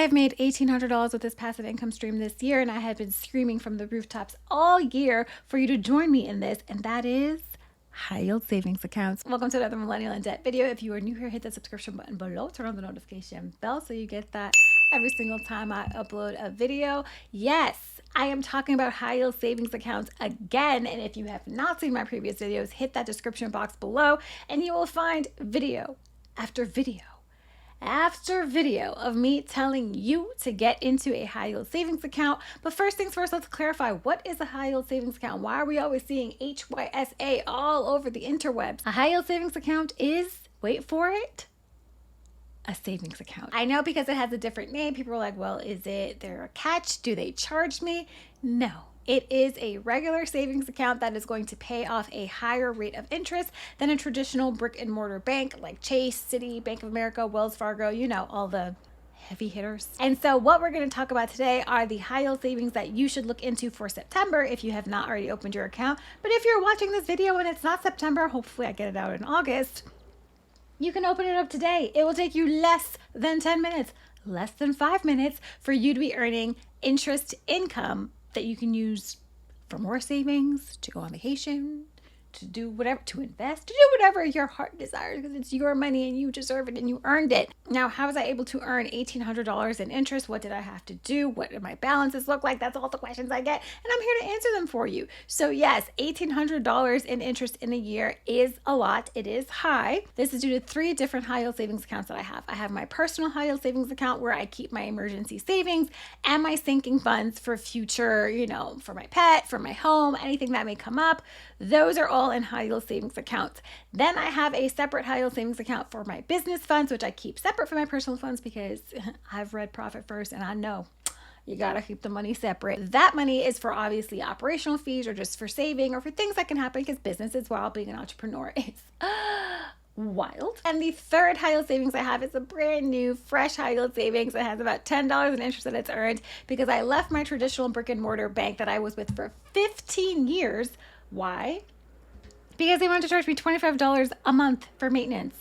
have made $1,800 with this passive income stream this year, and I have been screaming from the rooftops all year for you to join me in this, and that is high yield savings accounts. Welcome to another Millennial in Debt video. If you are new here, hit the subscription button below, turn on the notification bell so you get that every single time I upload a video. Yes, I am talking about high yield savings accounts again, and if you have not seen my previous videos, hit that description box below and you will find video after video of me telling you to get into a high yield savings account. But first things first, let's clarify, what is a high yield savings account? Why are we always seeing HYSA all over the interwebs? A high yield savings account is, wait for it, a savings account. I know, because it has a different name, people are like, well, is there a catch? Do they charge me? No. It is a regular savings account that is going to pay off a higher rate of interest than a traditional brick and mortar bank like Chase, Citi, Bank of America, Wells Fargo, you know, all the heavy hitters. And so what we're going to talk about today are the high yield savings that you should look into for September if you have not already opened your account. But if you're watching this video and it's not September, hopefully I get it out in August, you can open it up today. It will take you less than 10 minutes, less than 5 minutes for you to be earning interest income that you can use for more savings, to go on vacation, to do whatever, to invest, to do whatever your heart desires, because it's your money and you deserve it and you earned it. Now, how was I able to earn $1,800 in interest? What did I have to do? What did my balances look like? That's all the questions I get, and I'm here to answer them for you. So yes, $1,800 in interest in a year is a lot. It is high. This is due to 3 different high yield savings accounts that I have. I have my personal high yield savings account where I keep my emergency savings and my sinking funds for future, you know, for my pet, for my home, anything that may come up. Those are all in high yield savings accounts. Then I have a separate high yield savings account for my business funds, which I keep separate from my personal funds because I've read Profit First and I know you gotta keep the money separate. That money is for obviously operational fees or just for saving or for things that can happen because business is wild. Being an entrepreneur is wild. And the third high yield savings I have is a brand new fresh high yield savings. It has about $10 in interest that it's earned because I left my traditional brick and mortar bank that I was with for 15 years. Why? Because they wanted to charge me $25 a month for maintenance.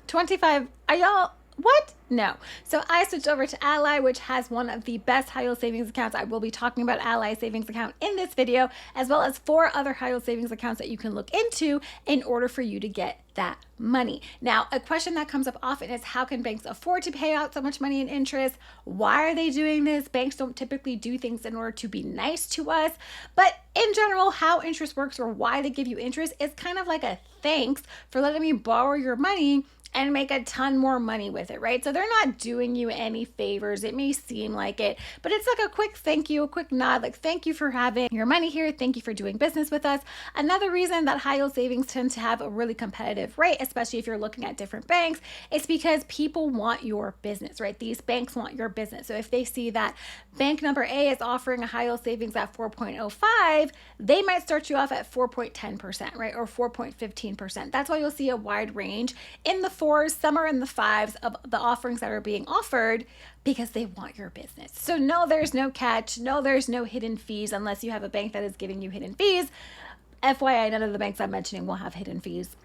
25, are y'all, what? No. So I switched over to Ally, which has one of the best high yield savings accounts. I will be talking about Ally savings account in this video, as well as 4 other high yield savings accounts that you can look into in order for you to get that money. Now, a question that comes up often is, how can banks afford to pay out so much money in interest? Why are they doing this? Banks don't typically do things in order to be nice to us. But in general, how interest works or why they give you interest is kind of like a thanks for letting me borrow your money and make a ton more money with it, right? So they're not doing you any favors. It may seem like it, but it's like a quick thank you, a quick nod, like thank you for having your money here. Thank you for doing business with us. Another reason that high yield savings tend to have a really competitive rate, especially if you're looking at different banks, is because people want your business, right? These banks want your business. So if they see that bank number A is offering a high yield savings at 4.05, they might start you off at 4.10%, right? Or 4.15%. That's why you'll see a wide range in the 4s, some are in the 5s of the offerings that are being offered because they want your business. So no, there's no catch. No, there's no hidden fees unless you have a bank that is giving you hidden fees. FYI, none of the banks I'm mentioning will have hidden fees.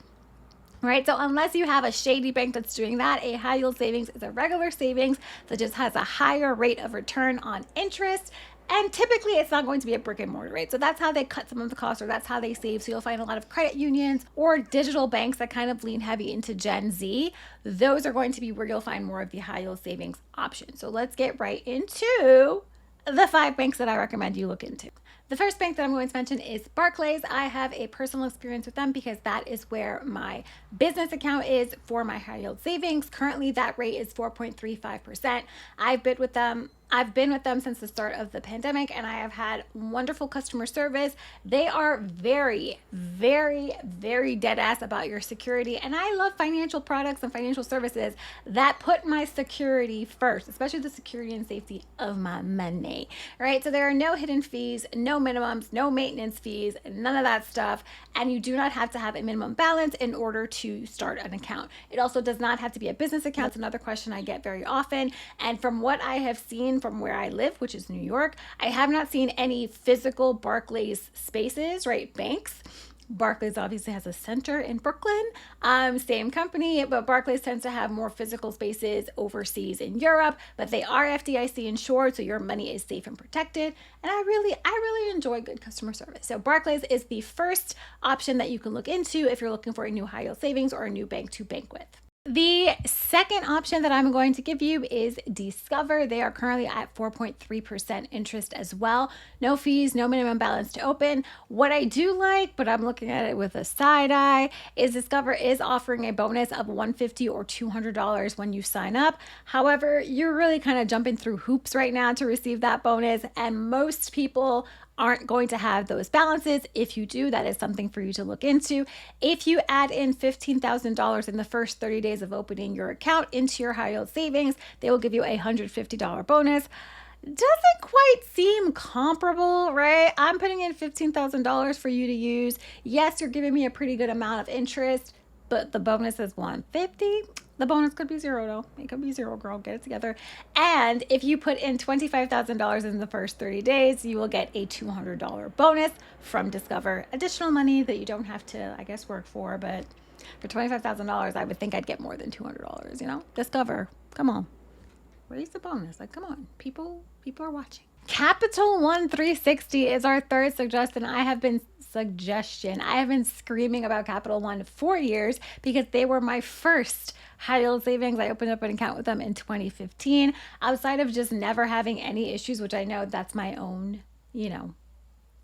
Right? So unless you have a shady bank that's doing that, a high yield savings is a regular savings that just has a higher rate of return on interest. And typically it's not going to be a brick and mortar, right? So that's how they cut some of the costs, or that's how they save. So you'll find a lot of credit unions or digital banks that kind of lean heavy into Gen Z. Those are going to be where you'll find more of the high yield savings options. So let's get right into the 5 banks that I recommend you look into. The first bank that I'm going to mention is Barclays. I have a personal experience with them because that is where my business account is for my high yield savings. Currently, that rate is 4.35%. I've been with them since the start of the pandemic, and I have had wonderful customer service. They are very, very, very dead ass about your security. And I love financial products and financial services that put my security first, especially the security and safety of my money, right? So there are no hidden fees, no minimums, no maintenance fees, none of that stuff. And you do not have to have a minimum balance in order to start an account. It also does not have to be a business account. It's another question I get very often. And from what I have seen from where I live, which is New York, I have not seen any physical Barclays spaces, right? Banks. Barclays obviously has a center in Brooklyn, same company, but Barclays tends to have more physical spaces overseas in Europe, but they are FDIC insured, so your money is safe and protected. And I really enjoy good customer service. So Barclays is the first option that you can look into if you're looking for a new high yield savings or a new bank to bank with. The second option that I'm going to give you is Discover. They are currently at 4.3% interest as well. No fees, no minimum balance to open. What I do like, but I'm looking at it with a side eye, is Discover is offering a bonus of $150 or $200 when you sign up. However, you're really kind of jumping through hoops right now to receive that bonus, and most people aren't going to have those balances. If you do, that is something for you to look into. If you add in $15,000 in the first 30 days of opening your account into your high yield savings, they will give you a $150 bonus. Doesn't quite seem comparable, right? I'm putting in $15,000 for you to use. Yes, you're giving me a pretty good amount of interest, but the bonus is $150. The bonus could be zero, though. It could be zero, girl. Get it together. And if you put in $25,000 in the first 30 days, you will get a $200 bonus from Discover. Additional money that you don't have to, I guess, work for. But for $25,000, I would think I'd get more than $200, you know? Discover. Come on. Raise the bonus. Like, come on. People are watching. CapitalOne 360 is our third suggestion. I have been screaming about CapitalOne for years because they were my first high yield savings. I opened up an account with them in 2015. Outside of just never having any issues, which I know that's my own,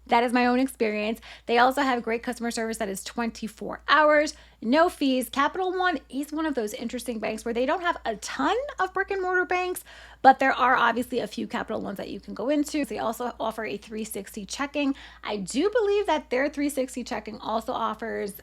that is my own experience. They also have great customer service that is 24 hours, no fees. CapitalOne is one of those interesting banks where they don't have a ton of brick and mortar banks, but there are obviously a few CapitalOnes that you can go into. They also offer a 360 checking. I do believe that their 360 checking also offers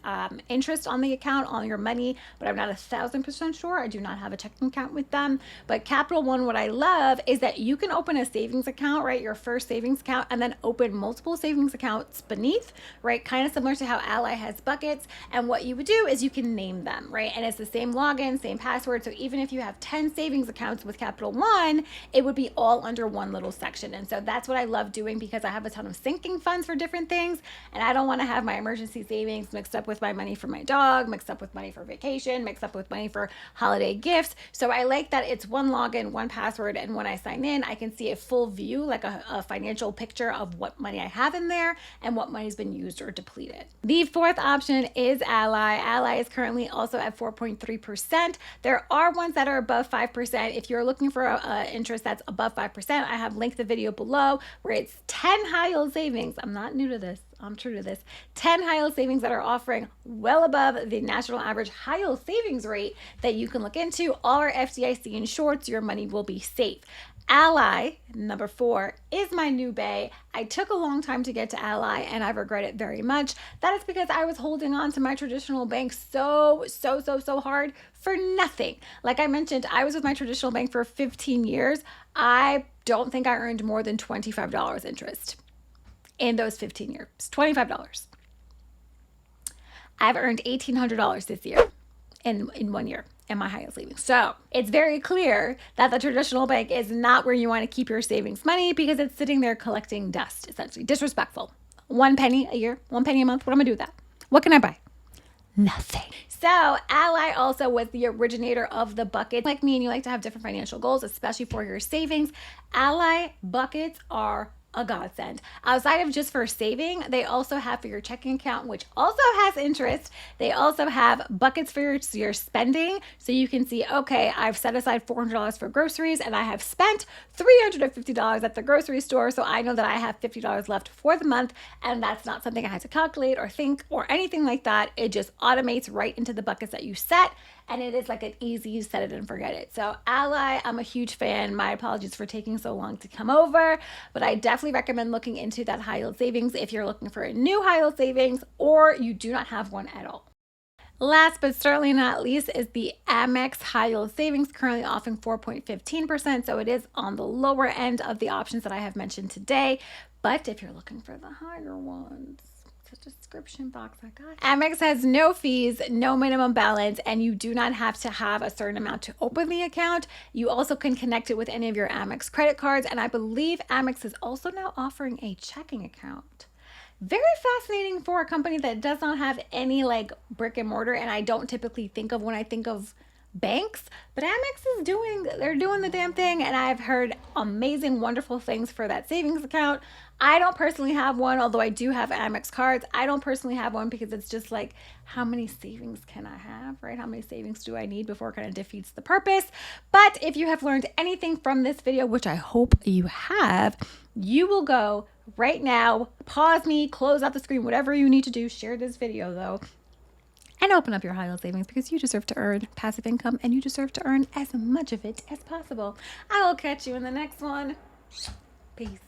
interest on the account, on your money, but I'm not 1,000% sure. I do not have a checking account with them. But CapitalOne, what I love is that you can open a savings account, right? Your first savings account, and then open multiple savings accounts beneath, right? Kind of similar to how Ally has buckets. And what you would do is you can name them, right? And it's the same login, same password. So even if you have 10 savings accounts with CapitalOne, it would be all under one little section. And so that's what I love doing because I have a ton of sinking funds for different things. And I don't want to have my emergency savings mixed up with my money for my dog, mixed up with money for vacation, mixed up with money for holiday gifts. So I like that it's one login, one password. And when I sign in, I can see a full view, like a financial picture of what money I have in there and what money's been used or depleted. The fourth option is Ally. Ally is currently also at 4.3%. There are ones that are above 5%. If you're looking for an interest that's above 5%, I have linked the video below where it's 10 high yield savings. I'm not new to this. I'm true to this. 10 high yield savings that are offering well above the national average high yield savings rate that you can look into. All are FDIC insured, so your money will be safe. Ally, number 4, is my new bae. I took a long time to get to Ally and I regret it very much. That is because I was holding on to my traditional bank so hard for nothing. Like I mentioned, I was with my traditional bank for 15 years. I don't think I earned more than $25 interest in those 15 years. $25. I've earned $1,800 this year in 1 year in my high yield savings. So it's very clear that the traditional bank is not where you want to keep your savings money because it's sitting there collecting dust, essentially. Disrespectful. 1 penny a year, 1 penny a month. What am I gonna do with that? What can I buy? Nothing. So Ally also was the originator of the bucket. Like me and you like to have different financial goals, especially for your savings. Ally buckets are a godsend. Outside of just for saving, they also have for your checking account, which also has interest. They also have buckets for your spending. So you can see, okay, I've set aside $400 for groceries and I have spent $350 at the grocery store. So I know that I have $50 left for the month. And that's not something I had to calculate or think or anything like that. It just automates right into the buckets that you set. And it is like an easy set it and forget it. So Ally, I'm a huge fan. My apologies for taking so long to come over, but I definitely recommend looking into that high yield savings if you're looking for a new high yield savings or you do not have one at all. Last but certainly not least is the Amex high yield savings, currently offering 4.15%. So it is on the lower end of the options that I have mentioned today. But if you're looking for the higher ones, the description box I got. Amex has no fees, no minimum balance, and you do not have to have a certain amount to open the account. You also can connect it with any of your Amex credit cards, and I believe Amex is also now offering a checking account. Very fascinating for a company that does not have any like brick and mortar, and I don't typically think of when I think of banks, but Amex is they're doing the damn thing, and I've heard amazing, wonderful things for that savings account. I don't personally have one, although I do have Amex cards. I don't personally have one because it's just like, how many savings can I have, right? How many savings do I need before it kind of defeats the purpose? But if you have learned anything from this video, which I hope you have, you will go right now, pause me, close out the screen, whatever you need to do. Share this video though, and open up your high yield savings, because you deserve to earn passive income and you deserve to earn as much of it as possible. I will catch you in the next one. Peace.